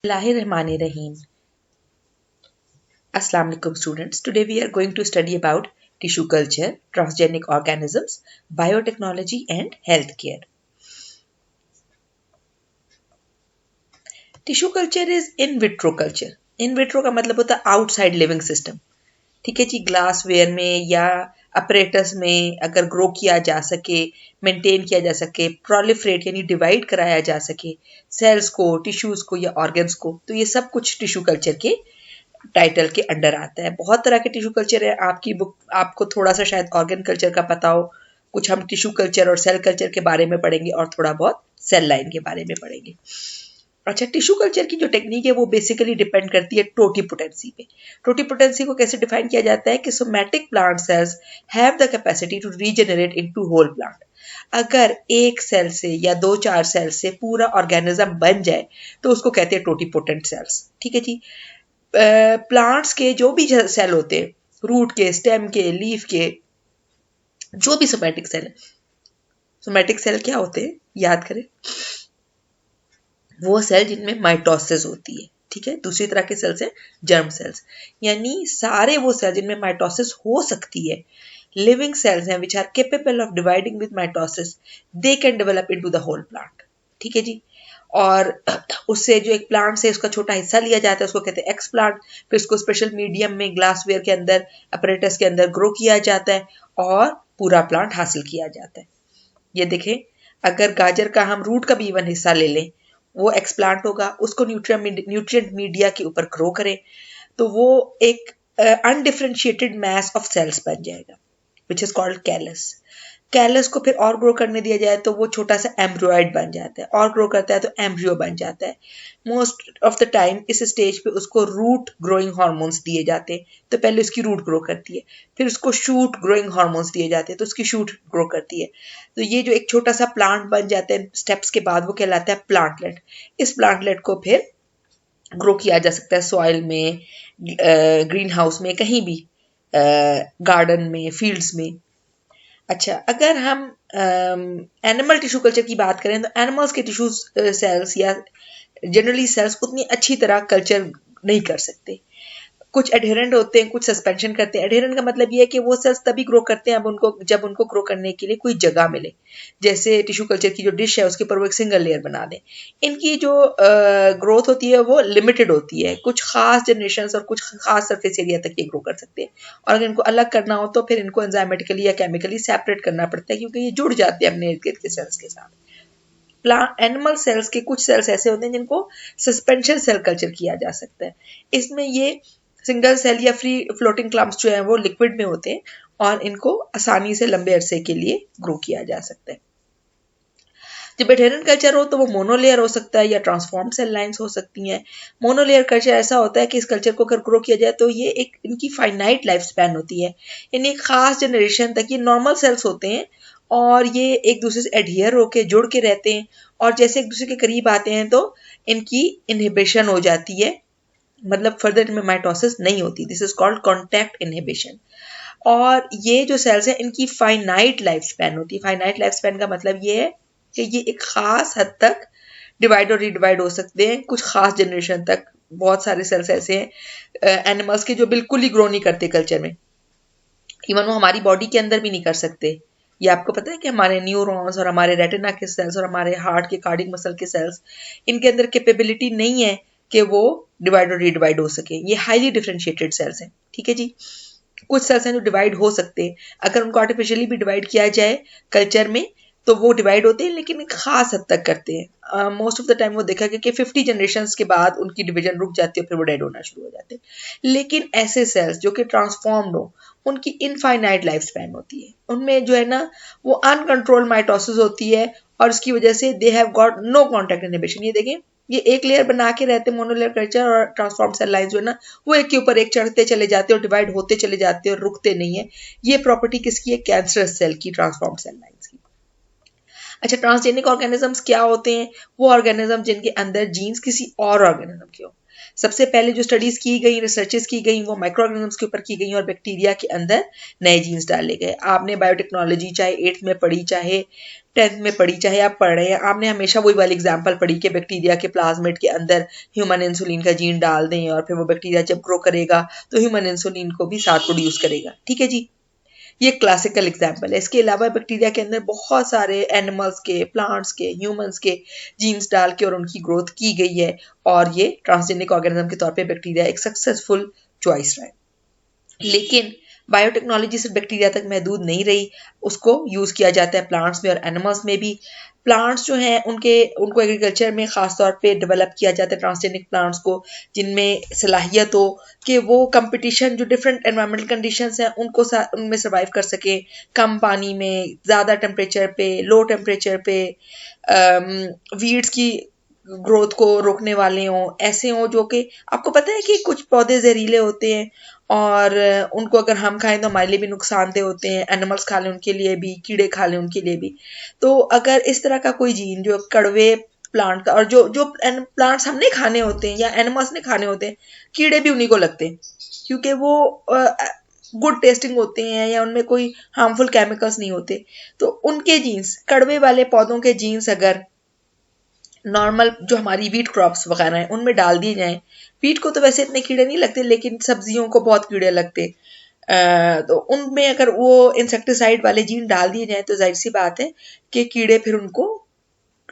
Bismillahirrahmanirrahim. Assalamu alaikum students. Today we are going to study about tissue culture, transgenic organisms, biotechnology and healthcare. Tissue culture is in vitro culture. In vitro का मतलब होता है outside living system. ठीक है जी, glassware में या apparatus में अगर ग्रो किया जा सके, मेंटेन किया जा सके, प्रोलिफरेट यानी डिवाइड कराया जा सके सेल्स को, टिश्यूज को या ऑर्गन्स को, तो ये सब कुछ टिश्यू कल्चर के टाइटल के अंडर आता है। बहुत तरह के टिश्यू कल्चर है। आपकी बुक आपको थोड़ा सा शायद ऑर्गन कल्चर का पता हो, कुछ हम टिश्यू कल्चर और सेल कल्चर के बारे में पढ़ेंगे और थोड़ा बहुत सेल लाइन के बारे में पढ़ेंगे। अच्छा, टिश्यू कल्चर की जो टेक्निक है वो बेसिकली डिपेंड करती है टोटीपोटेंसी पे। टोटीपोटेंसी को कैसे डिफाइन किया जाता है कि somatic plant cells have the capacity to regenerate into whole plant. अगर एक सेल से या 2-4 सेल से पूरा ऑर्गेनिज्म बन जाए तो उसको कहते हैं टोटीपोटेंट सेल्स। ठीक है जी। प्लांट्स के जो भी सेल होते हैं, रूट के, स्टेम के, लीफ के, जो भी सोमैटिक सेल है, सोमैटिक सेल क्या होते हैं याद करें, वो सेल जिनमें माइटोसिस होती है। ठीक है, दूसरी तरह के सेल्स हैं जर्म सेल्स, यानी सारे वो सेल जिनमें माइटोसिस हो सकती है, लिविंग सेल्स हैं which are capable of dividing with mitosis, they can develop into the whole plant. ठीक है जी। और उससे जो एक प्लांट से उसका छोटा हिस्सा लिया जाता है उसको कहते हैं एक्स प्लांट, फिर उसको स्पेशल मीडियम में, ग्लासवेयर के अंदर, अपरेटस के अंदर ग्रो किया जाता है और पूरा प्लांट हासिल किया जाता है। ये देखें, अगर गाजर का हम रूट का भी इवन हिस्सा ले लें, वो एक्सप्लांट होगा, उसको न्यूट्रिएंट मीडिया के ऊपर ग्रो करें तो वो एक अनडिफरेंशिएटेड मैस ऑफ सेल्स बन जाएगा which is called callus. Callus को फिर और ग्रो करने दिया जाए तो वो छोटा सा एम्ब्रियोइड बन जाता है, और ग्रो करता है तो एम्ब्रियो बन जाता है। मोस्ट ऑफ द टाइम इस स्टेज पे उसको रूट ग्रोइंग हार्मोन्स दिए जाते हैं, तो पहले उसकी रूट ग्रो करती है, फिर उसको शूट ग्रोइंग हार्मोन्स दिए जाते हैं तो उसकी शूट ग्रो करती है। तो ये जो एक छोटा सा प्लांट बन जाता है स्टेप्स के बाद, वो कहलाता है प्लांटलेट। इस प्लांटलेट को फिर ग्रो किया जा सकता है सॉइल में, ग्रीन हाउस में, कहीं भी, गार्डन में, फील्ड्स में। अच्छा, अगर हम एनिमल टिश्यू कल्चर की बात करें तो एनिमल्स के टिश्यू सेल्स या जनरली सेल्स उतनी अच्छी तरह कल्चर नहीं कर सकते। कुछ एडहेरेंट होते हैं, कुछ सस्पेंशन करते हैं। एडहेरेंट का मतलब ये है कि वो सेल्स तभी ग्रो करते हैं जब उनको ग्रो करने के लिए कोई जगह मिले, जैसे टिश्यू कल्चर की जो डिश है उसके ऊपर वो एक सिंगल लेयर बना दें। इनकी जो ग्रोथ होती है वो लिमिटेड होती है, कुछ खास जनरेशन और कुछ खास सरफेस एरिया तक ये ग्रो कर सकते हैं, और अगर इनको अलग करना हो तो फिर इनको एंजाइमेटिकली या केमिकली सेपरेट करना पड़ता है, क्योंकि ये जुड़ जाते हैं अपने इर्द गिर्द के सेल्स के साथ। एनिमल सेल्स के कुछ सेल्स ऐसे होते हैं जिनको सस्पेंशन सेल कल्चर किया जा सकता है। इसमें ये सिंगल सेल या फ्री फ्लोटिंग क्लम्प्स जो है वो लिक्विड में होते हैं और इनको आसानी से लंबे अरसे के लिए ग्रो किया जा सकता है। जब एडहेरेंट कल्चर हो तो वो मोनोलेयर हो सकता है या ट्रांसफॉर्म सेल लाइंस हो सकती हैं। मोनोलेयर कल्चर ऐसा होता है कि इस कल्चर को अगर ग्रो किया जाए तो ये एक इनकी फाइनाइट लाइफ स्पैन होती है, यानी एक खास जनरेशन तक ये नॉर्मल सेल्स होते हैं और ये एक दूसरे से एडहियर होके जुड़ के रहते हैं, और जैसे एक दूसरे के करीब आते हैं तो इनकी इनहिबिशन हो जाती है, मतलब फर्दर इनमें माइटोसिस नहीं होती। This is called contact inhibition. और ये जो सेल्स हैं इनकी फाइनाइट लाइफ स्पैन होती है। फाइनाइट लाइफ स्पैन का मतलब ये है कि ये एक खास हद तक डिवाइड और रिडिवाइड हो सकते हैं, कुछ खास जनरेशन तक। बहुत सारे सेल्स ऐसे हैं एनिमल्स के जो बिल्कुल ही ग्रो नहीं करते कल्चर में, इवन वो हमारी बॉडी के अंदर भी नहीं कर सकते। ये आपको पता है कि हमारे न्यूरॉन्स और हमारे रेटिना के सेल्स और हमारे हार्ट के कार्डियक मसल के सेल्स, इनके अंदर कैपेबिलिटी नहीं है कि वो डिवाइड और रीडिवाइड हो सके। ये हाईली डिफरेंशिएटेड सेल्स हैं। ठीक है जी। कुछ सेल्स हैं जो डिवाइड हो सकते हैं, अगर उनको आर्टिफिशियली भी डिवाइड किया जाए कल्चर में तो वो डिवाइड होते हैं, लेकिन एक खास हद तक करते हैं। मोस्ट ऑफ द टाइम वो देखा गया कि 50 जनरेशंस के बाद उनकी डिवीजन रुक जाती है, फिर वो डेड होना शुरू हो जाते हैं। लेकिन ऐसे सेल्स जो कि ट्रांसफॉर्म्ड हो, उनकी इनफाइनाइट लाइफ स्पैन होती है, उनमें जो है ना वो अनकंट्रोल्ड माइटोसिस होती है और उसकी वजह से they have got no contact inhibition. ये देखें, ये एक लेयर बना के रहते हैं मोनोलेयर कल्चर, और ट्रांसफॉर्म सेल लाइन जो है ना वो एक के ऊपर एक चढ़ते चले जाते हैं और डिवाइड होते चले जाते हैं और रुकते नहीं है। ये प्रॉपर्टी किसकी है? कैंसरस सेल की, ट्रांसफॉर्म सेल लाइन्स की। अच्छा, ट्रांसजेनिक ऑर्गेनिजम्स क्या होते हैं? वो ऑर्गेनिज्म जिनके अंदर जीन्स किसी और ऑर्गेनिज्म के हो। सबसे पहले जो स्टडीज की गई, रिसर्चेस की गई, वो माइक्रो ऑर्गेनिजम्स के ऊपर की गई और बैक्टीरिया के अंदर नए जीन्स डाले गए। आपने बायोटेक्नोलॉजी चाहे 8th में पढ़ी, चाहे 10th में पढ़ी, चाहे आप पढ़ रहे हैं, आपने हमेशा वही वाली एग्जांपल पढ़ी कि बैक्टीरिया के प्लाज्मिड के अंदर ह्यूमन इंसुलिन का जीन डाल दें और फिर वो बैक्टीरिया जब ग्रो करेगा तो ह्यूमन इंसुलिन को भी साथ प्रोड्यूस करेगा। ठीक है जी, ये क्लासिकल एग्जांपल है। इसके अलावा बैक्टीरिया के अंदर बहुत सारे एनिमल्स के, प्लांट्स के, ह्यूमंस के जीन्स डाल के और उनकी ग्रोथ की गई है और ये ट्रांसजेनिक ऑर्गेनिज्म के तौर पे बैक्टीरिया एक सक्सेसफुल चॉइस रहा है। लेकिन बायोटेक्नोलॉजी सिर्फ बैक्टीरिया तक महदूद नहीं रही, उसको यूज़ किया जाता है प्लांट्स में और एनिमल्स में भी। प्लांट्स जो हैं उनको एग्रीकल्चर में ख़ास तौर पे डेवलप किया जाता है, ट्रांसजेनिक प्लांट्स को, जिनमें सलाहियत हो कि वो कंपटीशन, जो डिफरेंट एनवायरमेंटल कंडीशंस हैं उनमें सर्वाइव कर सके, कम पानी में, ज़्यादा टेम्परेचर पे, लो टेम्परेचर पे, वीड्स की ग्रोथ को रोकने वाले हों, ऐसे हों जो कि आपको पता है कि कुछ पौधे जहरीले होते हैं और उनको अगर हम खाएं तो हमारे लिए भी नुकसानदेह होते हैं, एनिमल्स खा लें उनके लिए भी, कीड़े खा लें उनके लिए भी। तो अगर इस तरह का कोई जीन जो कड़वे प्लांट का, और जो प्लांट्स हमने खाने होते हैं या एनिमल्स ने खाने होते हैं, कीड़े भी उन्हीं को लगते हैं क्योंकि वो गुड टेस्टिंग होते हैं या उनमें कोई हार्मफुल केमिकल्स नहीं होते। तो उनके जीन्स, कड़वे वाले पौधों के जीन्स अगर नॉर्मल जो हमारी वीट क्रॉप्स वगैरह हैं उनमें डाल दिए जाएं, वीट को तो वैसे इतने कीड़े नहीं लगते लेकिन सब्जियों को बहुत कीड़े लगते, तो उनमें अगर वो इंसेक्टिसाइड वाले जीन डाल दिए जाएं तो जाहिर सी बात है कि कीड़े फिर उनको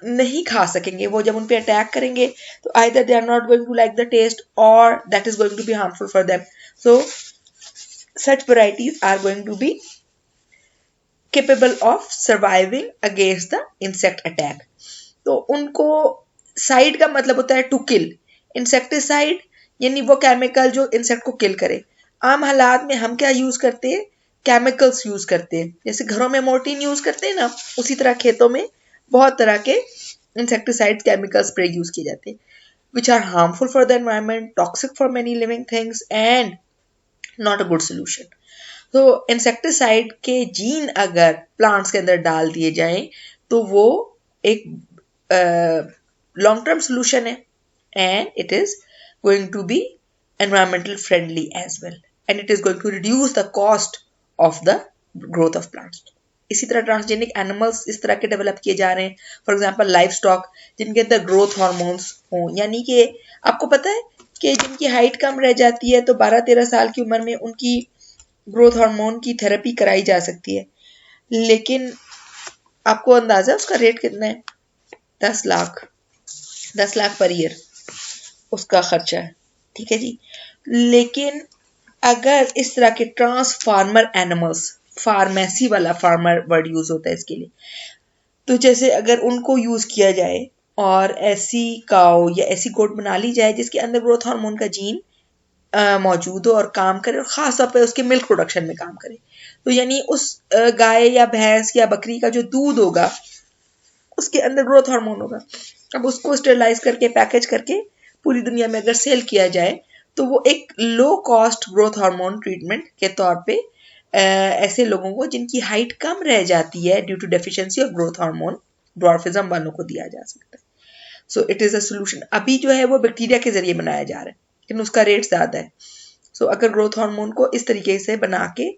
नहीं खा सकेंगे। वो जब उन पे अटैक करेंगे तो either they are not going to like the test और that is going to be harmful for them. So such varieties are going to be capable of surviving against the insect attack. तो उनको side का मतलब होता है to kill, insecticide यानी वो chemical जो इंसेक्ट को किल करे। आम हालात में हम क्या यूज करते हैं, केमिकल्स यूज करते हैं, जैसे घरों में मोर्टीन यूज करते हैं ना, उसी तरह खेतों में बहुत तरह के इंसेक्टिसाइड केमिकल स्प्रे यूज किए जाते हैं, which are harmful for the environment, toxic for many living things and not a good solution. तो इंसेक्टिसाइड के जीन अगर प्लांट्स के अंदर डाल दिए जाएं तो वो एक लॉन्ग टर्म सोल्यूशन है and it is going to be environmental friendly as well and it is going to reduce the cost of the growth of plants. इसी तरह ट्रांसजेनिक एनिमल्स इस तरह के डेवलप किए जा रहे हैं, फॉर एग्जांपल लाइव स्टॉक जिनके अंदर ग्रोथ हार्मोन्स हों, यानी कि आपको पता है कि जिनकी हाइट कम रह जाती है तो 12-13 साल की उम्र में उनकी ग्रोथ हार्मोन की थेरेपी कराई जा सकती है, लेकिन आपको अंदाजा उसका रेट कितना है, 10 लाख पर ईयर उसका खर्चा है। ठीक है जी, लेकिन अगर इस तरह के ट्रांसफार्मर एनिमल्स, फार्मेसी वाला फार्मर वर्ड यूज होता है इसके लिए, तो जैसे अगर उनको यूज किया जाए और ऐसी काऊ या ऐसी गोट बना ली जाए जिसके अंदर ग्रोथ हार्मोन का जीन मौजूद हो और काम करे और खास तौर पे उसके मिल्क प्रोडक्शन में काम करे, तो यानी उस गाय या भैंस या बकरी का जो दूध होगा उसके अंदर ग्रोथ हार्मोन होगा। अब उसको स्टेरलाइज करके पैकेज करके पूरी दुनिया में अगर सेल किया जाए तो वो एक low cost growth hormone treatment के तौर पे ऐसे लोगों को जिनकी हाइट कम रह जाती है due to deficiency of growth hormone, dwarfism वालों को दिया जा सकता है। So it is a solution. अभी जो है वो बैक्टीरिया के जरिए बनाया जा रहा है लेकिन उसका रेट ज़्यादा है। सो अगर ग्रोथ हार्मोन को इस तरीके से बना के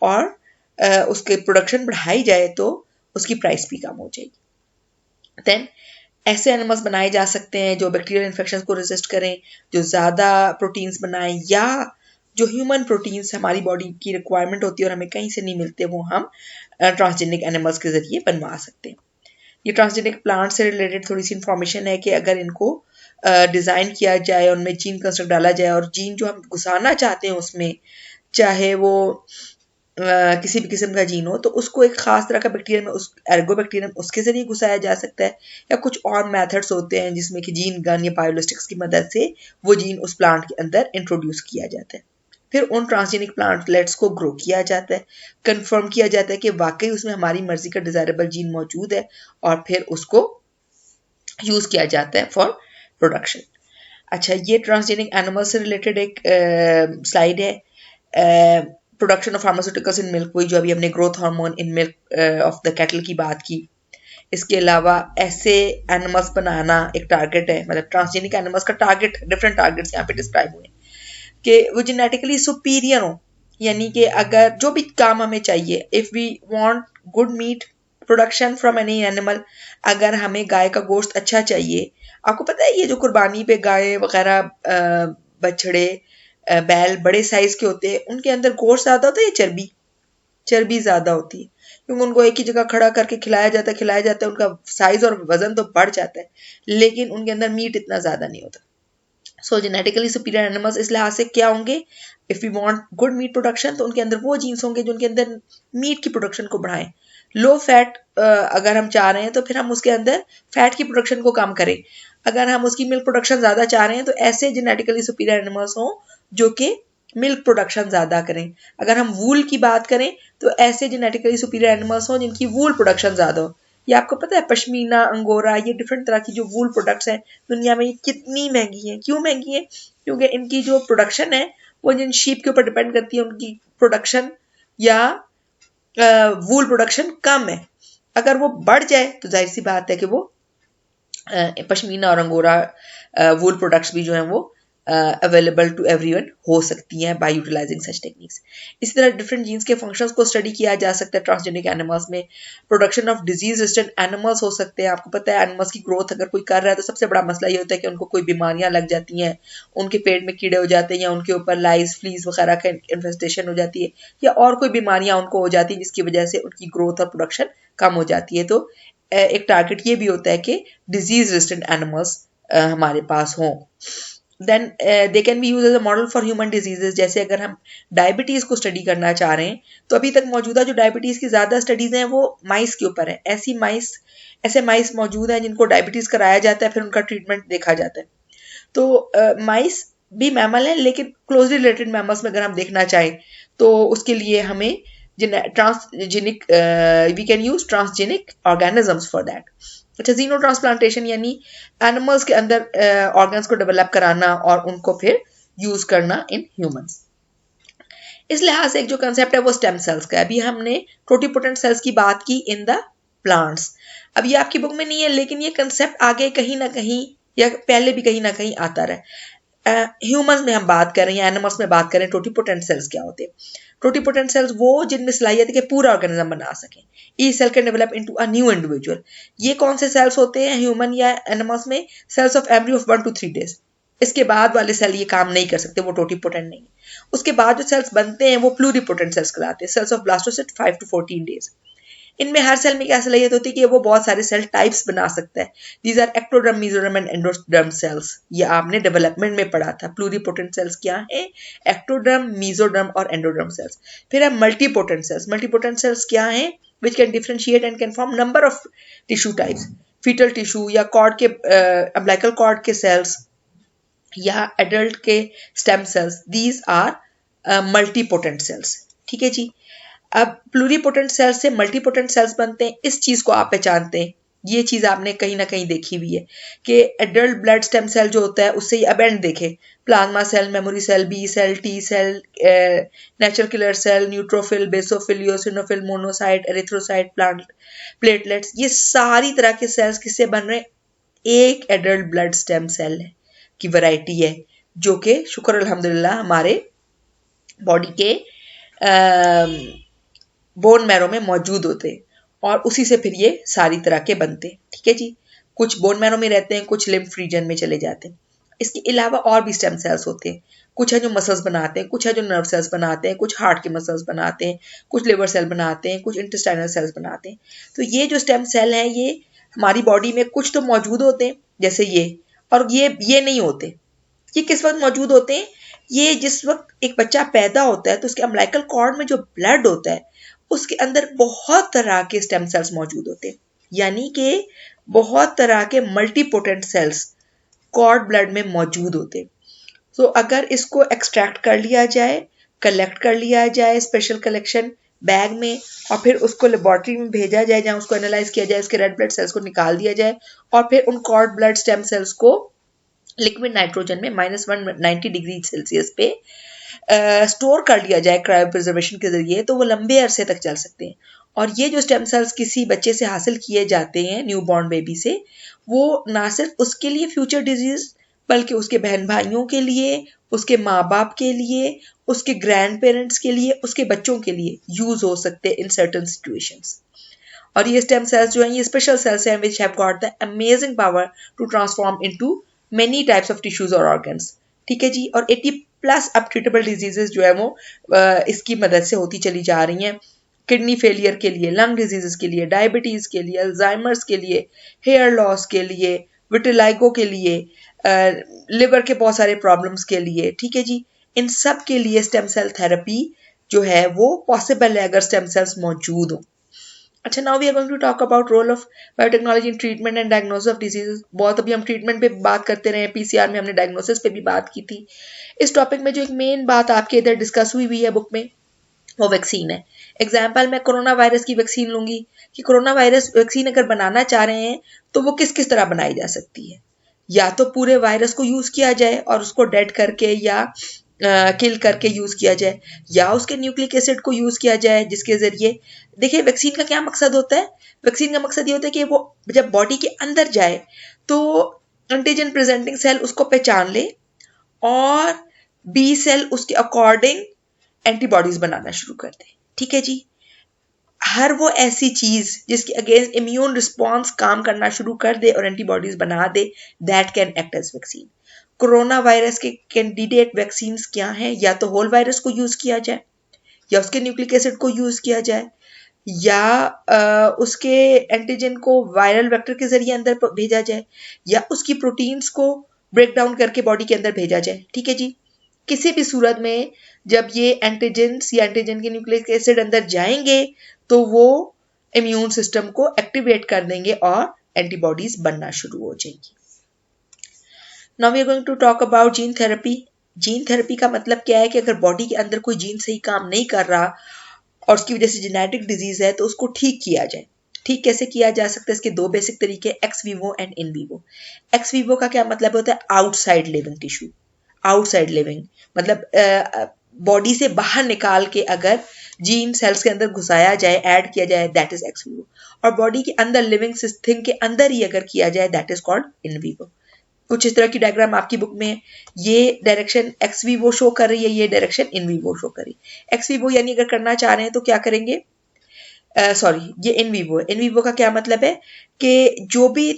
और उसके प्रोडक्शन बढ़ाई जाए तो उसकी प्राइस भी कम हो जाएगी। देन ऐसे एनिमल्स बनाए जा सकते हैं जो बैक्टीरियल इन्फेक्शन को रेजिस्ट करें, जो ज़्यादा प्रोटीन्स बनाएं, या जो ह्यूमन प्रोटीन्स हमारी बॉडी की रिक्वायरमेंट होती है और हमें कहीं से नहीं मिलते, वो हम ट्रांसजेनिक एनिमल्स के जरिए बनवा सकते हैं। ये ट्रांसजेनिक प्लांट से रिलेटेड थोड़ी सी इंफॉर्मेशन है कि अगर इनको डिज़ाइन किया जाए, उनमें जीन कंस्ट्रक्ट डाला जाए और जीन जो हम घुसाना चाहते हैं उसमें, चाहे वो किसी भी किस्म का जीन हो, तो उसको एक खास तरह का बैक्टीरियम, उस एर्गोबैक्टीरियम, उसके जरिए घुसाया जा सकता है, या कुछ और मेथड्स होते हैं जिसमें कि जीन गन या बायोलिस्टिक्स की मदद से वो जीन उस प्लांट के अंदर इंट्रोड्यूस किया जाता है। फिर उन ट्रांसजेनिक प्लांटलेट्स को ग्रो किया जाता है, कंफर्म किया जाता है कि वाकई उसमें हमारी मर्जी का डिजायरेबल जीन मौजूद है और फिर उसको यूज किया जाता है फॉर प्रोडक्शन। अच्छा, ये ट्रांसजेनिक एनिमल से रिलेटेड एक स्लाइड है, production of pharmaceuticals in milk, वही जो अभी हमने growth hormone in milk of the cattle की बात की। इसके अलावा ऐसे एनिमल्स बनाना एक टारगेट है, मतलब ट्रांसजेनिक एनिमल्स का टारगेट, डिफरेंट टारगेट्स यहाँ पे डिस्क्राइब हुए कि वो जेनेटिकली सुपीरियर हो, यानी कि अगर जो भी काम हमें चाहिए, if we want good meat production from any animal, अगर हमें गाय का गोश्त अच्छा चाहिए, आपको पता है ये जो कुर्बानी पे गाय वगैरह बछड़े बैल बड़े साइज के होते हैं, उनके अंदर गोश्त ज्यादा होता है या चर्बी ज्यादा होती है, क्योंकि उनको एक ही जगह खड़ा करके खिलाया जाता है, उनका साइज और वजन तो बढ़ जाता है, लेकिन उनके अंदर मीट इतना ज्यादा नहीं होता। सो जेनेटिकली सुपीरियर एनिमल्स इस लिहाज से क्या होंगे, if you want good meat production तो उनके अंदर वो जीन्स होंगे जो उनके अंदर मीट की प्रोडक्शन को बढ़ाएं। लो फैट अगर हम चाह रहे हैं तो फिर हम उसके अंदर फैट की प्रोडक्शन को कम करें। अगर हम उसकी मिल्क प्रोडक्शन ज्यादा चाह रहे हैं तो ऐसे जेनेटिकली सुपीरियर एनिमल्स हों जो कि मिल्क प्रोडक्शन ज्यादा करें। अगर हम वूल की बात करें तो ऐसे जेनेटिकली सुपीरियर एनिमल्स हों जिनकी वूल प्रोडक्शन ज्यादा हो। ये आपको पता है पश्मीना, अंगोरा, ये डिफरेंट तरह की जो वूल प्रोडक्ट्स हैं दुनिया में, ये कितनी महंगी हैं। क्यों महंगी है? क्योंकि इनकी जो प्रोडक्शन है वो जिन शीप के ऊपर डिपेंड करती है, उनकी प्रोडक्शन या वूल प्रोडक्शन कम है। अगर वो बढ़ जाए तो जाहिर सी बात है कि वो पश्मीना और अंगोरा वूल प्रोडक्ट्स भी जो हैं वो अवेलेबल टू एवरीवन हो सकती हैं बाय यूटिलाइजिंग सच टेक्निक्स। इसी तरह डिफरेंट जीन्स के फंक्शंस को स्टडी किया जा सकता है ट्रांसजेनिक एनिमल्स में। Production of disease resistant animals हो सकते हैं। आपको पता है एनिमल्स की ग्रोथ अगर कोई कर रहा है तो सबसे बड़ा मसला ये होता है कि उनको कोई बीमारियां लग जाती हैं, उनके पेट में कीड़े हो जाते हैं या उनके ऊपर लाइस फ्लीज वगैरह का इन्फेस्टेशन हो जाती है या और कोई बीमारियां उनको हो जाती हैं जिसकी वजह से उनकी ग्रोथ और प्रोडक्शन कम हो जाती है। तो एक टारगेट ये भी होता है कि डिजीज रेजिस्टेंट एनिमल्स हमारे पास हों। Then they can be use as a model for human diseases. जैसे अगर हम डायबिटीज को स्टडी करना चाह रहे हैं तो अभी तक मौजूदा जो डायबिटीज की ज्यादा स्टडीज हैं वो माइस के ऊपर है। ऐसे माइस मौजूद हैं जिनको डायबिटीज कराया जाता है, फिर उनका ट्रीटमेंट देखा जाता है। तो माइस भी मैमल है, लेकिन क्लोजली रिलेटेड मैमल्स में अगर हम देखना चाहें तो उसके लिए हमें transgenic we can use transgenic organisms for that. अच्छा, जीनो ट्रांसप्लांटेशन यानी एनिमल्स के अंदर ऑर्गन्स को डेवलप कराना और उनको फिर यूज करना इन ह्यूमंस। इस लिहाज से एक जो कंसेप्ट है वो स्टेम सेल्स का है। अभी हमने टोटिपोटेंट सेल्स की बात की इन द प्लांट्स। अब ये आपकी बुक में नहीं है, लेकिन ये कंसेप्ट आगे कहीं ना कहीं या पहले भी कहीं ना कहीं आता रहा है। ह्यूमंस में हम बात कर रहे हैं, एनिमल्स में बात कर रहे हैं, टोटिपोटेंट सेल्स क्या होते हैं? टोटिपोटेंट सेल्स वो जिनमें सलाहियत है कि पूरा ऑर्गेनिज्म बना सकें। Each cell can develop into a new individual. ये कौन से सेल्स होते हैं ह्यूमन या एनिमल्स में? Cells of embryo of 1 to 3 days। इसके बाद वाले सेल ये काम नहीं कर सकते, वो टोटिपोटेंट नहीं है। उसके बाद जो सेल्स बनते हैं वो प्लूरिपोटेंट सेल्स कहलाते हैं। Cells of blastocyst 5 to 14 days। इनमें हर सेल में क्या सलाहियत होती है कि वो बहुत सारे सेल टाइप्स बना सकता है। These are ectoderm, mesoderm and endoderm cells. ये आपने डेवलपमेंट में पढ़ा था। प्लूरिपोटेंट सेल्स क्या है? एक्टोडर्म, मेसोडर्म और एंडोडर्म सेल्स। फिर है मल्टीपोटेंट सेल्स। मल्टीपोटेंट सेल्स क्या है? Which can differentiate and can form number of tissue types. Fetal tissue या कॉर्ड के अम्बिलिकल कॉर्ड के सेल्स या एडल्ट के stem cells, these are multipotent cells. ठीक है जी। अब प्लूरिपोटेंट सेल्स से मल्टीपोटेंट सेल्स बनते हैं, इस चीज को आप पहचानते हैं। ये चीज आपने कहीं ना कहीं देखी हुई है कि एडल्ट ब्लड स्टेम सेल जो होता है उससे अब एंड देखे plasma cell, memory cell, B cell, T cell, natural killer cell, neutrophil, basophil, eosinophil, monocyte, erythrocyte, platelets, ये सारी तरह के सेल्स किससे बन रहे हैं? एक एडल्ट ब्लड स्टेम सेल है की वैरायटी है जो कि शुक्र अल्हम्दुलिल्लाह हमारे बॉडी के बोन मैरो में मौजूद होते हैं और उसी से फिर ये सारी तरह के बनते हैं। ठीक है जी। कुछ बोन मैरो में रहते हैं, कुछ लिम्फ रीजन में चले जाते हैं। इसके अलावा और भी स्टेम सेल्स होते हैं। कुछ है जो मसल्स बनाते हैं, कुछ है जो नर्व सेल्स बनाते हैं, कुछ हार्ट के मसल्स बनाते हैं, कुछ लिवर सेल बनाते हैं, कुछ इंटेस्टाइनल सेल्स बनाते हैं। तो ये जो स्टेम सेल हैं ये हमारी बॉडी में कुछ तो मौजूद होते हैं जैसे ये, और ये नहीं होते। ये किस वक्त मौजूद होते हैं? ये जिस वक्त एक बच्चा पैदा होता है तो उसके अम्बिलिकल कॉर्ड में जो ब्लड होता है उसके अंदर बहुत तरह के स्टेम सेल्स मौजूद होते हैं, यानी कि बहुत तरह के मल्टीपोटेंट सेल्स कॉर्ड ब्लड में मौजूद होते हैं। तो अगर इसको एक्सट्रैक्ट कर लिया जाए, कलेक्ट कर लिया जाए स्पेशल कलेक्शन बैग में, और फिर उसको लेबोरेटरी में भेजा जाए जहां उसको एनालाइज किया जाए, उसके रेड ब्लड सेल्स को निकाल दिया जाए और फिर उन कॉर्ड ब्लड स्टेम सेल्स को लिक्विड नाइट्रोजन में -190 डिग्री सेल्सियस पे स्टोर कर लिया जाए क्रायो प्रिजर्वेशन के जरिए, तो वो लंबे अरसे तक चल सकते हैं। और ये जो स्टेम सेल्स किसी बच्चे से हासिल किए जाते हैं, न्यू बॉर्न बेबी से, वो ना सिर्फ उसके लिए फ्यूचर डिजीज बल्कि उसके बहन भाइयों के लिए, उसके माँ बाप के लिए, उसके ग्रैंड पेरेंट्स के लिए, उसके बच्चों के लिए यूज हो सकते हैं इन सर्टन सिचुएशंस। और ये स्टेम सेल्स जो हैं ये स्पेशल सेल्स हैं which have got the amazing power to transform into many types of tissues और ऑर्गन्स। ठीक है जी। और 80+ अब ट्रीटेबल डिजीजेस जो है वो इसकी मदद से होती चली जा रही हैं। किडनी फेलियर के लिए, लंग डिजीजेस के लिए, डायबिटीज के लिए, अल्जाइमर्स के लिए, हेयर लॉस के लिए, विटिलाइगो के लिए, लिवर के बहुत सारे प्रॉब्लम्स के लिए। ठीक है जी। इन सब के लिए स्टेम सेल थेरेपी जो है वो पॉसिबल है अगर स्टेम सेल्स मौजूद हो। अच्छा, now we are going to talk about role of biotechnology in treatment and diagnosis of diseases. बहुत अभी हम ट्रीटमेंट पे बात करते रहे, पीसीआर में हमने डायग्नोसिस पे भी बात की थी। इस टॉपिक में जो एक मेन बात आपके इधर डिस्कस हुई है बुक में वो वैक्सीन है। एग्जाम्पल मैं कोरोना वायरस की वैक्सीन लूंगी कि कोरोना वायरस वैक्सीन अगर बनाना चाह रहे हैं तो वो किस किस तरह बनाई जा सकती है। या तो पूरे वायरस को यूज किया जाए और उसको डेड करके या किल करके यूज किया जाए, या उसके न्यूक्लिक एसिड को यूज किया जाए जिसके जरिए, देखिए वैक्सीन का क्या मकसद होता है। वैक्सीन का मकसद ये होता है कि वो जब बॉडी के अंदर जाए तो एंटीजन प्रेजेंटिंग सेल उसको पहचान ले और बी सेल उसके अकॉर्डिंग एंटीबॉडीज बनाना शुरू कर दे। ठीक है जी। हर वो ऐसी चीज जिसके अगेंस्ट इम्यून रिस्पॉन्स काम करना शुरू कर दे और एंटीबॉडीज बना दे, that can act as vaccine. Corona virus के कैंडिडेट वैक्सीन क्या हैं? या तो होल वायरस को यूज किया जाए, या उसके न्यूक्लिक एसिड को यूज किया जाए, या उसके एंटीजन को वायरल वेक्टर के जरिए अंदर भेजा जाए, या उसकी प्रोटीन्स को ब्रेक डाउन करके बॉडी के अंदर भेजा जाए। ठीक है जी। किसी भी सूरत में जब ये एंटीजेंस या एंटीजन के न्यूक्लिक एसिड अंदर जाएंगे तो वो इम्यून सिस्टम को एक्टिवेट कर देंगे और एंटीबॉडीज बनना शुरू हो जाएंगी। Now we are going to talk about gene therapy. Gene therapy का मतलब क्या है कि अगर बॉडी के अंदर कोई जीन सही काम नहीं कर रहा और उसकी वजह से जेनेटिक डिजीज है तो उसको ठीक किया जाए। ठीक कैसे किया जा सकता है? इसके दो बेसिक तरीके, x Vivo and in vivo. X Vivo का क्या मतलब होता है? Outside living tissue. Outside living मतलब बॉडी से बाहर निकाल के अगर जीन सेल्स के अंदर घुसाया जाए, ऐड किया जाए, दैट इज एक्स वीवो। और बॉडी के अंदर लिविंग थिंग के अंदर ही अगर किया जाए that is called in vivo. कुछ इस तरह की डायग्राम आपकी बुक में है। ये डायरेक्शन एक्स वीवो शो कर रही है, ये डायरेक्शन इन वीवो शो कर रही है। एक्स वीवो यानी अगर करना चाह रहे हैं तो क्या करेंगे, सॉरी ये इन वीवो है। इन वीवो का क्या मतलब है कि जो भी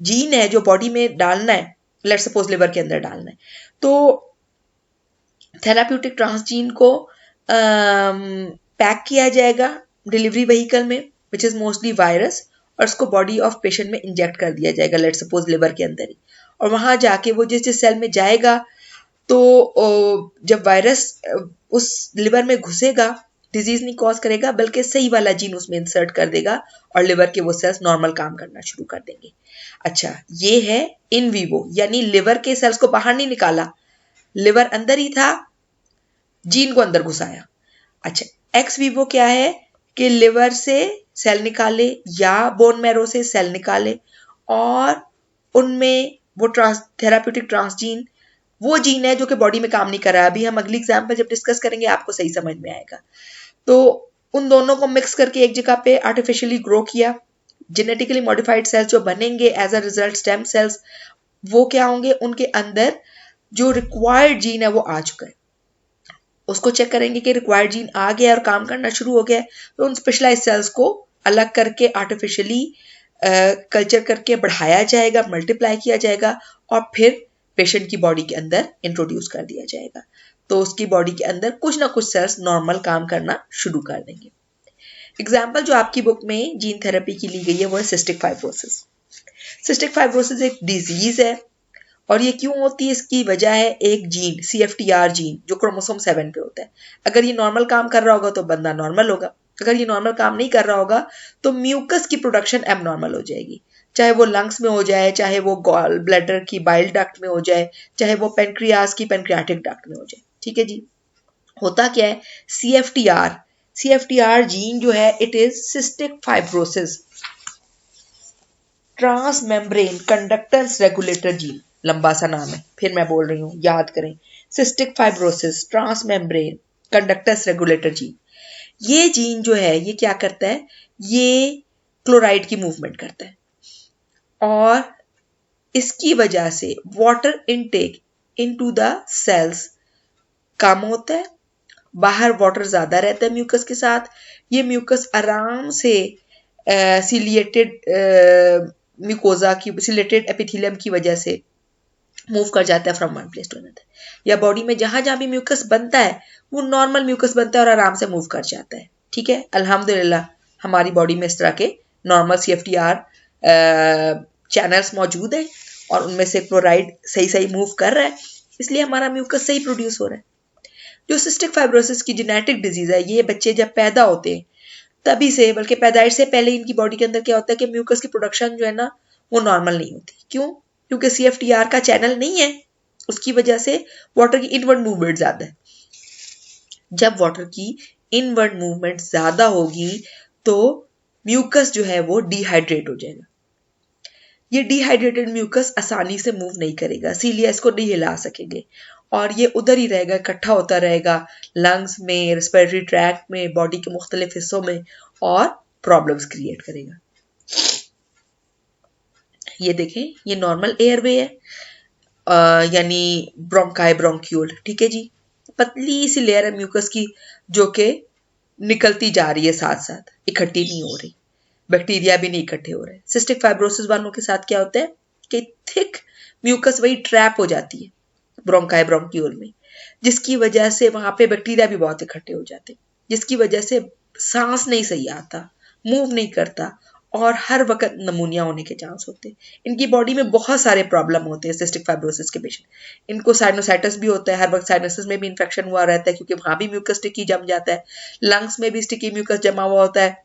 जीन है जो बॉडी में डालना है, लेट सपोज लिवर के अंदर डालना है, तो थेराप्यूटिक ट्रांसजीन को पैक किया जाएगा डिलीवरी व्हीकल में विच इज मोस्टली वायरस, और उसको बॉडी ऑफ पेशेंट में इंजेक्ट कर दिया जाएगा, लेट सपोज लिवर के अंदर ही। और वहां जाके वो जिस सेल में जाएगा तो जब वायरस उस लिवर में घुसेगा डिजीज नहीं कॉज करेगा बल्कि सही वाला जीन उसमें इंसर्ट कर देगा और लिवर के वो सेल्स नॉर्मल काम करना शुरू कर देंगे। अच्छा, ये है इन वीवो, यानी लिवर के सेल्स को बाहर नहीं निकाला, लिवर अंदर ही था, जीन को अंदर घुसाया। अच्छा, एक्स वीवो क्या है कि लिवर से सेल निकाले या बोन मैरो से सेल निकाले और उनमें वो थेराप्यूटिक ट्रांसजीन, वो जीन है जो कि बॉडी में काम नहीं कर रहा है। अभी हम अगली एग्जांपल जब डिस्कस करेंगे आपको सही समझ में आएगा। तो उन दोनों को मिक्स करके एक जगह पे आर्टिफिशियली ग्रो किया। जेनेटिकली मॉडिफाइड सेल्स जो बनेंगे as a result stem cells, वो क्या होंगे, उनके अंदर जो रिक्वायर्ड जीन है वो आ चुका है। उसको चेक करेंगे कि रिक्वायर्ड जीन आ गया और काम करना शुरू हो गया, तो उन स्पेशलाइज सेल्स को अलग करके आर्टिफिशियली कल्चर करके बढ़ाया जाएगा, मल्टीप्लाई किया जाएगा और फिर पेशेंट की बॉडी के अंदर इंट्रोड्यूस कर दिया जाएगा। तो उसकी बॉडी के अंदर कुछ ना कुछ सेल्स नॉर्मल काम करना शुरू कर देंगे। एग्जाम्पल जो आपकी बुक में जीन थेरेपी की ली गई है वो है सिस्टिक फाइब्रोसिस। सिस्टिक फाइब्रोसिस एक डिजीज है और ये क्यों होती है, इसकी वजह है एक जीन CFTR जीन जो क्रोमोसोम 7 पे होता है। अगर ये नॉर्मल काम कर रहा होगा तो बंदा नॉर्मल होगा, अगर ये नॉर्मल काम नहीं कर रहा होगा तो म्यूकस की प्रोडक्शन एबनॉर्मल हो जाएगी, चाहे वो लंग्स में हो जाए, चाहे वो गॉल ब्लैडर की बाइल डक्ट में हो जाए, चाहे वो पेनक्रियास की पेनक्रियाटिक डक्ट में हो जाए। ठीक है जी। होता क्या है, CFTR जीन जो है it is cystic fibrosis transmembrane conductance regulator gene, लंबा सा नाम है, फिर मैं बोल रही हूँ, याद करें, cystic fibrosis transmembrane conductance regulator gene. ये जीन जो है ये क्या करता है, ये क्लोराइड की मूवमेंट करता है और इसकी वजह से water intake into the cells कम होता है, बाहर वाटर ज्यादा रहता है म्यूकस के साथ। ये म्यूकस आराम से सिलिएटेड म्यूकोजा की, सिलिएटेड एपिथेलियम की वजह से मूव कर जाता है from one place to another, या बॉडी में जहां जहां भी म्यूकस बनता है वो नॉर्मल म्यूकस बनता है और आराम से मूव कर जाता है। ठीक है, अल्हम्दुलिल्लाह हमारी बॉडी में इस तरह के नॉर्मल CFTR चैनल्स मौजूद है और उनमें से क्लोराइड सही सही मूव कर रहा है, इसलिए हमारा म्यूकस सही प्रोड्यूस हो रहा है। जो सिस्टिक फाइब्रोसिस की जेनेटिक डिजीज है, ये बच्चे जब पैदा होते हैं तभी से, बल्कि पैदाइश से पहले इनकी बॉडी के अंदर क्या होता है कि म्यूकस की प्रोडक्शन जो है ना वो नॉर्मल नहीं होती। क्यों? क्योंकि CFTR का चैनल नहीं है, उसकी वजह से वाटर की इनवर्ड मूवमेंट ज्यादा है। जब वाटर की इनवर्ड मूवमेंट ज्यादा होगी तो म्यूकस जो है वो डिहाइड्रेट हो जाएगा। ये डिहाइड्रेटेड म्यूकस आसानी से मूव नहीं करेगा, इसीलिए इसको नहीं हिला सकेंगे और ये उधर ही रहेगा, इकट्ठा होता रहेगा लंग्स में, रेस्पिरेटरी ट्रैक्ट में, बॉडी के मुख्तलिफ हिस्सों में और प्रॉब्लम्स क्रिएट करेगा। ये देखें, ये नॉर्मल एयरवे है, यानी ब्रोंकाई ब्रोंक्यूल। ठीक है जी, पतली सी लेयर है म्यूकस की जो कि निकलती जा रही है, साथ साथ इकट्ठी नहीं हो रही, बैक्टीरिया भी नहीं इकट्ठे हो रहे। सिस्टिक फाइब्रोसिस वालों के साथ क्या होता है कि थिक म्यूकस वही ट्रैप हो जाती है ब्रोंकाई ब्रोंक्यूल में, जिसकी वजह से वहां पे बैक्टीरिया भी बहुत इकट्ठे हो जाते हैं, जिसकी वजह से सांस नहीं सही आता, मूव नहीं करता और हर वक्त नमूनिया होने के चांस होते हैं। इनकी बॉडी में बहुत सारे प्रॉब्लम होते हैं सिस्टिक फाइब्रोसिस के पेशेंट। इनको साइनोसाइटिस भी होता है, हर वक्त साइनसिस में भी इन्फेक्शन हुआ रहता है क्योंकि वहां भी म्यूकस स्टिकी जम जाता है, लंग्स में भी स्टिकी म्यूकस जमा हुआ होता है,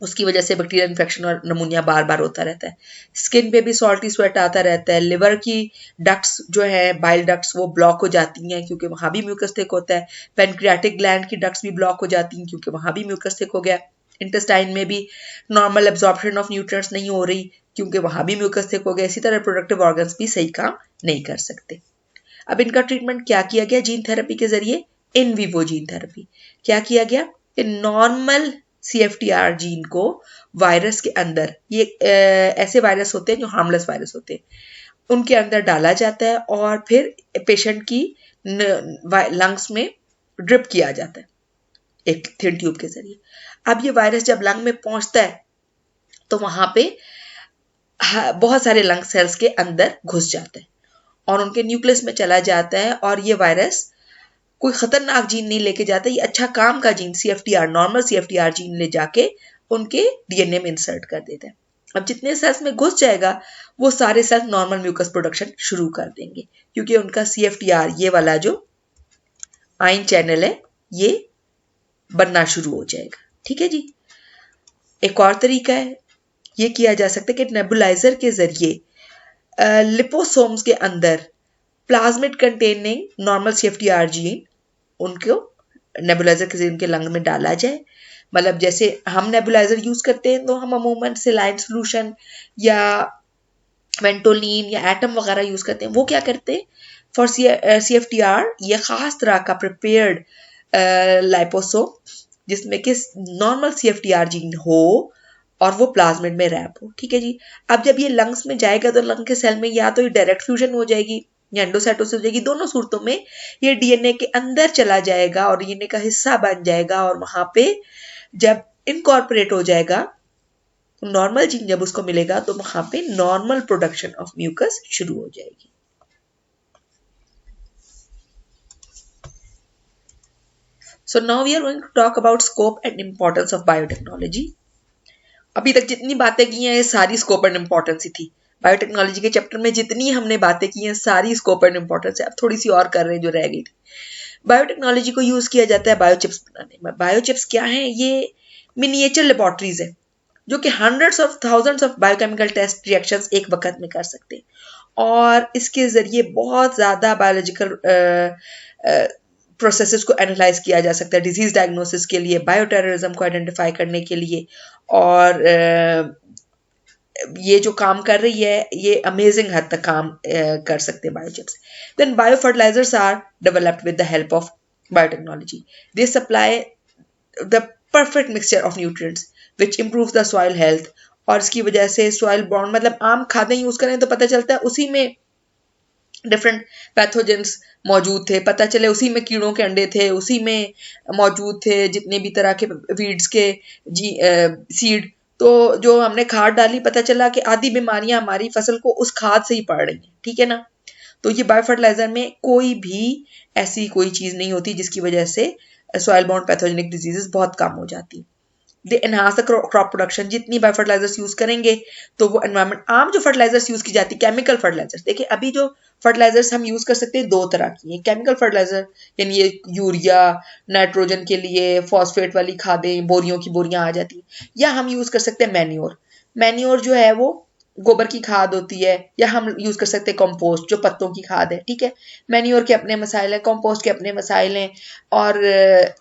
उसकी वजह से बैक्टीरियल इन्फेक्शन और नमूनिया बार बार होता रहता है। स्किन पे भी सॉल्टी स्वेट आता रहता है, लिवर की डक्ट्स जो है, बाइल डक्ट्स, वो ब्लॉक हो जाती हैं क्योंकि वहां भी म्यूकस थिक होता है। पेनक्रियाटिक ग्लैंड की डक्ट्स भी ब्लॉक हो जाती हैं क्योंकि वहां भी म्यूकस थिक हो गया। इंटेस्टाइन में भी नॉर्मल एब्जॉर्प्शन ऑफ न्यूट्रिएंट्स नहीं हो रही क्योंकि वहां भी म्यूकस थिक हो गया। इसी तरह रिप्रोडक्टिव ऑर्गन्स भी सही काम नहीं कर सकते। अब इनका ट्रीटमेंट क्या किया गया जीन थेरेपी के जरिए? In vivo gene therapy. क्या किया गया कि नॉर्मल CFTR जीन को वायरस के अंदर, ये ऐसे वायरस होते हैं जो हार्मलेस वायरस होते हैं, उनके अंदर डाला जाता है और फिर पेशेंट की लंग्स में ड्रिप किया जाता है एक थिन ट्यूब के जरिए। अब ये वायरस जब लंग में पहुंचता है तो वहां पे बहुत सारे लंग सेल्स के अंदर घुस जाता है और उनके न्यूक्लियस में चला जाता है और ये वायरस कोई खतरनाक जीन नहीं लेके जाता, ये अच्छा काम का gene CFTR, normal CFTR gene ले जाके उनके DNA में इंसर्ट कर देता है। अब जितने सेल्स में घुस जाएगा वो सारे सेल्स नॉर्मल म्यूकस प्रोडक्शन शुरू कर देंगे क्योंकि उनका CFTR, ये वाला जो आयन चैनल है, ये बनना शुरू हो जाएगा। ठीक है जी। एक और तरीका है, ये किया जा सकता है कि नेबुलाइजर के जरिए लिपोसोम्स के अंदर plasmid containing normal CFTR gene उनको नेबुलाइजर के जरिए उनके लंग में डाला जाए। मतलब जैसे हम नेबुलाइजर यूज करते हैं तो हम अमूमन सेलाइन सोल्यूशन या वेंटोलिन या एटम वगैरह यूज करते हैं। वो क्या करते हैं फॉर CFTR, ये खास तरह का प्रिपेयर्ड लाइपोसोम जिसमें कि नॉर्मल CFTR जीन हो और वो प्लाज्मिड में रैप हो। ठीक है जी। अब जब ये लंग्स में जाएगा तो लंग के सेल में या तो ये डायरेक्ट फ्यूजन हो जाएगी या एंडोसाइटोसिस हो जाएगी। दोनों सूरतों में ये DNA के अंदर चला जाएगा और DNA का हिस्सा बन जाएगा और वहां पे जब इनकॉर्पोरेट हो जाएगा नॉर्मल जीन जब उसको मिलेगा तो वहां पे नॉर्मल प्रोडक्शन ऑफ म्यूकस शुरू हो जाएगी। So now we are going to talk about scope and importance of biotechnology. अभी तक जितनी बातें की हैं ये सारी स्कोप एंड इम्पोर्टेंस ही थी। बायोटेक्नोलॉजी के चैप्टर में जितनी हमने बातें की हैं सारी स्कोप एंड इम्पोर्टेंस है। अब थोड़ी सी और कर रहे हैं जो रह गई थी। बायोटेक्नोलॉजी को यूज किया जाता है बायोचिप्स बनाने में। बायोचिप्स क्या है? ये मिनिएचर लेबोरेटरीज है जो कि hundreds of thousands of biochemical test reactions एक वक्त में कर सकते हैं और इसके जरिए बहुत ज्यादा बायोलॉजिकल प्रोसेसेस को एनालाइज किया जा सकता है डिजीज डायग्नोसिस के लिए, बायोटेररिज्म को आइडेंटिफाई करने के लिए। और ये जो काम कर रही है ये अमेजिंग हद तक काम कर सकते हैं biochips. Then biofertilizers are developed with the help of biotechnology. They supply the perfect mixture of nutrients which improve the soil health. और इसकी वजह से सॉइल बॉन्ड, मतलब आम खादें यूज करें तो पता चलता है उसी में डिफरेंट पैथोजेंस मौजूद थे, पता चले उसी में कीड़ों के अंडे थे, उसी में मौजूद थे जितने भी तरह के वीड्स के सीड तो जो हमने खाद डाली, पता चला कि आधी बीमारियां हमारी फसल को उस खाद से ही पड़ रही हैं, ठीक है ना। तो ये बायो फर्टिलाइजर में कोई भी ऐसी कोई चीज नहीं होती जिसकी वजह से सॉइल बाउंड पैथोजेनिक डिजीजेस बहुत कम हो जाती। दे एनहांस द क्रॉप प्रोडक्शन। जितनी बायो फर्टिलाइजर्स यूज करेंगे तो वो एनवायरमेंट, आम जो फर्टिलाइजर्स यूज की जाती है केमिकल फर्टिलाइजर्स, देखिए अभी जो फर्टिलाइजर्स हम यूज कर सकते हैं दो तरह की है। केमिकल फर्टिलाइजर यानी ये यूरिया, नाइट्रोजन के लिए फॉस्फेट वाली खादें, बोरियों की बोरियां आ जाती हैं, या हम यूज कर सकते हैं मैन्योर। मैन्योर जो है वो गोबर की खाद होती है, या हम यूज कर सकते हैं कंपोस्ट जो पत्तों की खाद है, ठीक है। मैन्योर के अपने मसाइल हैं, कंपोस्ट के अपने मसाइल हैं, और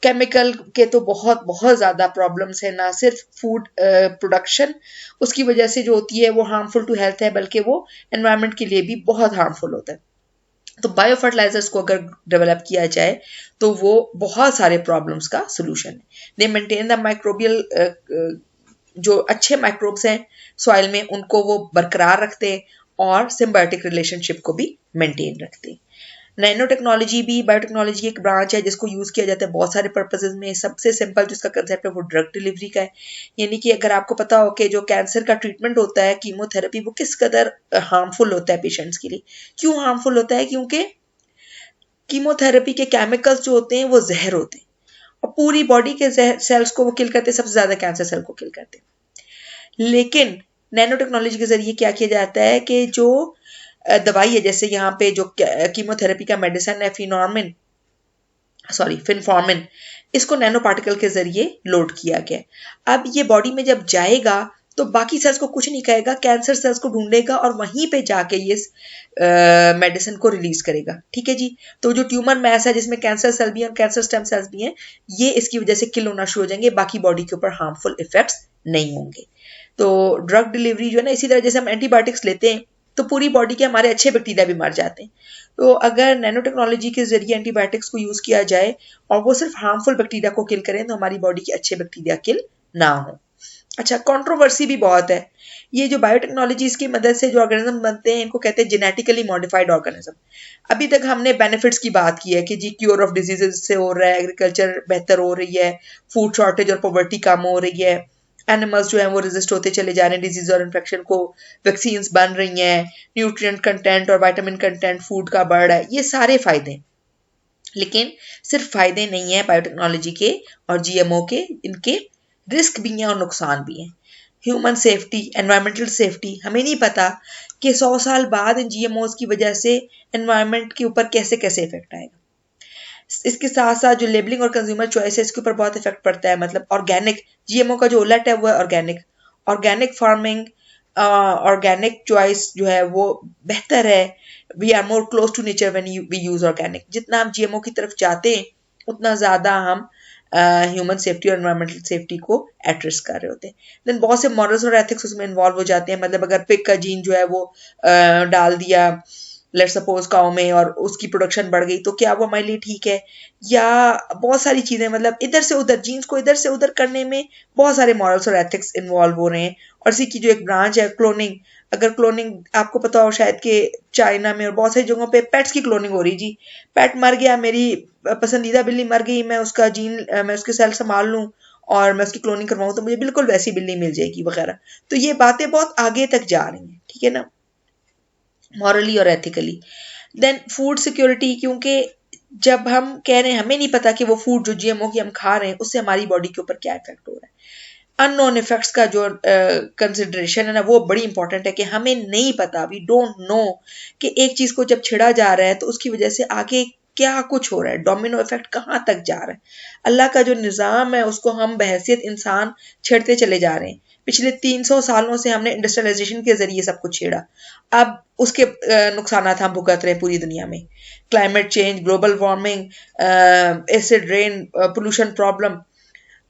केमिकल के तो बहुत बहुत ज्यादा प्रॉब्लम्स है। ना सिर्फ फूड प्रोडक्शन उसकी वजह से जो होती है वो हार्मफुल टू हेल्थ है, बल्कि वो एनवायरनमेंट के लिए भी बहुत हार्मफुल होता है। तो बायो फर्टिलाइजर्स को अगर डेवलप किया जाए तो वो बहुत सारे प्रॉब्लम्स का सोल्यूशन है। दे मेंटेन द माइक्रोबियल, जो अच्छे माइक्रोब्स हैं सॉइल में उनको वो बरकरार रखते हैं, और सिम्बायोटिक रिलेशनशिप को भी मेंटेन रखते हैं। नैनो टेक्नोलॉजी भी बायोटेक्नोलॉजी एक ब्रांच है जिसको यूज किया जाता है बहुत सारे पर्पसेस में। सबसे सिंपल जिसका कंसेप्ट है वो ड्रग डिलीवरी का है। यानी कि अगर आपको पता हो कि जो कैंसर का ट्रीटमेंट होता है, कीमोथेरेपी, वो किस कदर हार्मफुल होता है पेशेंट्स के लिए। क्यों हार्मफुल होता है? क्योंकि कीमोथेरेपी के केमिकल्स जो होते हैं वो जहर होते हैं, और पूरी बॉडी के सेल्स को वो किल करते हैं, सबसे ज्यादा कैंसर सेल को किल करते हैं। लेकिन नैनो टेक्नोलॉजी के जरिए क्या किया जाता है कि जो दवाई है, जैसे यहाँ पे जो कीमोथेरेपी का मेडिसिन है फिनफॉर्मिन, इसको नैनो पार्टिकल के जरिए लोड किया गया। अब ये बॉडी में जब जाएगा तो बाकी सेल्स को कुछ नहीं कहेगा, कैंसर सेल्स को ढूंढेगा और वहीं पे जाके ये मेडिसिन को रिलीज करेगा, ठीक है जी। तो जो ट्यूमर मैस है जिसमें कैंसर सेल भी है और कैंसर स्टेम सेल्स भी हैं, ये इसकी वजह से किल होना शुरू हो जाएंगे, बाकी बॉडी के ऊपर हार्मफुल इफेक्ट्स नहीं होंगे। तो ड्रग डिलीवरी जो है ना, इसी तरह जैसे हम एंटीबायोटिक्स लेते हैं तो पूरी बॉडी के हमारे अच्छे बैक्टीरिया भी मर जाते हैं। तो अगर नैनो टेक्नोलॉजी के जरिए एंटीबायोटिक्स को यूज किया जाए और वो सिर्फ हार्मफुल बैक्टीरिया को किल करें तो हमारी बॉडी के अच्छे बैक्टीरिया किल ना हो। अच्छा, कंट्रोवर्सी भी बहुत है। ये जो बायोटेक्नोलॉजी की मदद से जो ऑर्गेनिज्म बनते हैं इनको कहते हैं जेनेटिकली मॉडिफाइड ऑर्गेनिज्म। अभी तक हमने बेनिफिट्स की बात की है कि जी क्योर ऑफ डिजीजेस से हो रहा है, एग्रीकल्चर बेहतर हो रही है, फूड शॉर्टेज और पॉवर्टी कम हो रही है, एनिमल्स जो है वो रेजिस्ट होते चले जा रहे हैं डिजीज और इन्फेक्शन को, वैक्सीन्स बन रही हैं, न्यूट्रिएंट कंटेंट और विटामिन कंटेंट फूड का बढ़ रहा है, ये सारे फायदे। लेकिन सिर्फ फायदे नहीं है बायोटेक्नोलॉजी के और जीएमओ के, इनके रिस्क भी हैं और नुकसान भी हैं। ह्यूमन सेफ्टी, एनवायरमेंटल सेफ्टी, हमें नहीं पता कि 100 साल बाद इन जीएमओ की वजह से एनवायरमेंट के ऊपर कैसे कैसे इफेक्ट आएगा। इसके साथ साथ जो लेबलिंग और कंज्यूमर चॉइस है इसके ऊपर बहुत इफेक्ट पड़ता है। मतलब ऑर्गेनिक जीएमओ का जो उलट है वो है organic. Organic farming, organic choice जो है वो बेहतर है। We are more close to nature when we use organic. जितना हम जीएमओ की तरफ जाते हैं उतना ज्यादा हम ह्यूमन सेफ्टी और एनवायरमेंटल सेफ्टी को एट रिस्क कर रहे होते हैं। देन बहुत से मॉरल्स और एथिक्स उसमें इन्वॉल्व हो जाते हैं। मतलब अगर पिग का जीन जो है वो डाल दिया लेट सपोज काउ में और उसकी प्रोडक्शन बढ़ गई तो क्या वो हमारे लिए ठीक है? या बहुत सारी चीजें, मतलब इधर से उधर जीन्स को इधर से उधर करने में बहुत सारे मॉरल्स और एथिक्स इन्वॉल्व हो रहे हैं। और इसी की जो एक ब्रांच है क्लोनिंग, अगर क्लोनिंग आपको पता हो शायद कि चाइना में और बहुत सारी जगहों पे पेट्स की क्लोनिंग हो रही जी। पेट मर गया, मेरी पसंदीदा बिल्ली मर गई, मैं उसका जीन, मैं उसके सेल संभाल लूं और मैं उसकी क्लोनिंग करवाऊं तो मुझे बिल्कुल वैसी बिल्ली मिल जाएगी वगैरह। तो ये बातें बहुत आगे तक जा रही हैं, ठीक है ना, मॉरली और एथिकली। देन फूड सिक्योरिटी, क्योंकि जब हम कह रहे हैं हमें नहीं पता कि वो फूड जो जीएमओ की हम खा रहे हैं उससे हमारी बॉडी के ऊपर क्या इफेक्ट हो रहा है। अननोन इफेक्ट्स का जो कंसिडरेशन है ना वो बड़ी इंपॉर्टेंट है कि हमें नहीं पता, वी डोंट नो कि एक चीज को जब छिड़ा जा रहा है तो उसकी वजह से आगे क्या कुछ हो रहा है, डोमिनो इफेक्ट कहाँ तक जा रहा है। अल्लाह का जो निज़ाम है उसको हम बहैसियत इंसान छेड़ते चले जा रहे हैं। पिछले 300 सालों से हमने इंडस्ट्रियलाइजेशन के जरिए सब कुछ छेड़ा, अब उसके नुकसान हम भुगत रहे हैं पूरी दुनिया में। Climate change, global warming, acid rain, pollution problem.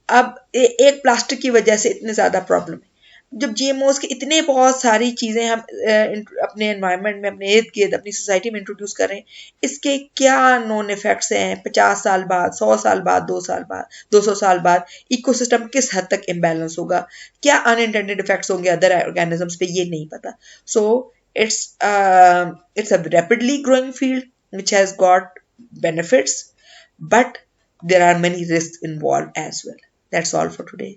अब एक प्लास्टिक की वजह से इतने ज्यादा प्रॉब्लम है। जब जीएमओस के इतने बहुत सारी चीजें हम अपने एनवायरनमेंट में, अपने इर्द गिर्द, अपनी सोसाइटी में इंट्रोड्यूस कर रहे हैं, इसके क्या नॉन इफेक्ट्स हैं 50 साल बाद, 100 साल बाद, 2 साल बाद, 200 साल बाद इकोसिस्टम किस हद तक इम्बैलेंस होगा, क्या अनइंटेंडेड इफेक्ट्स होंगे अदर ऑर्गेनिजम्स पे, ये नहीं पता। सो it's a rapidly growing field which has got benefits, but there are many risks involved as well. That's all for today.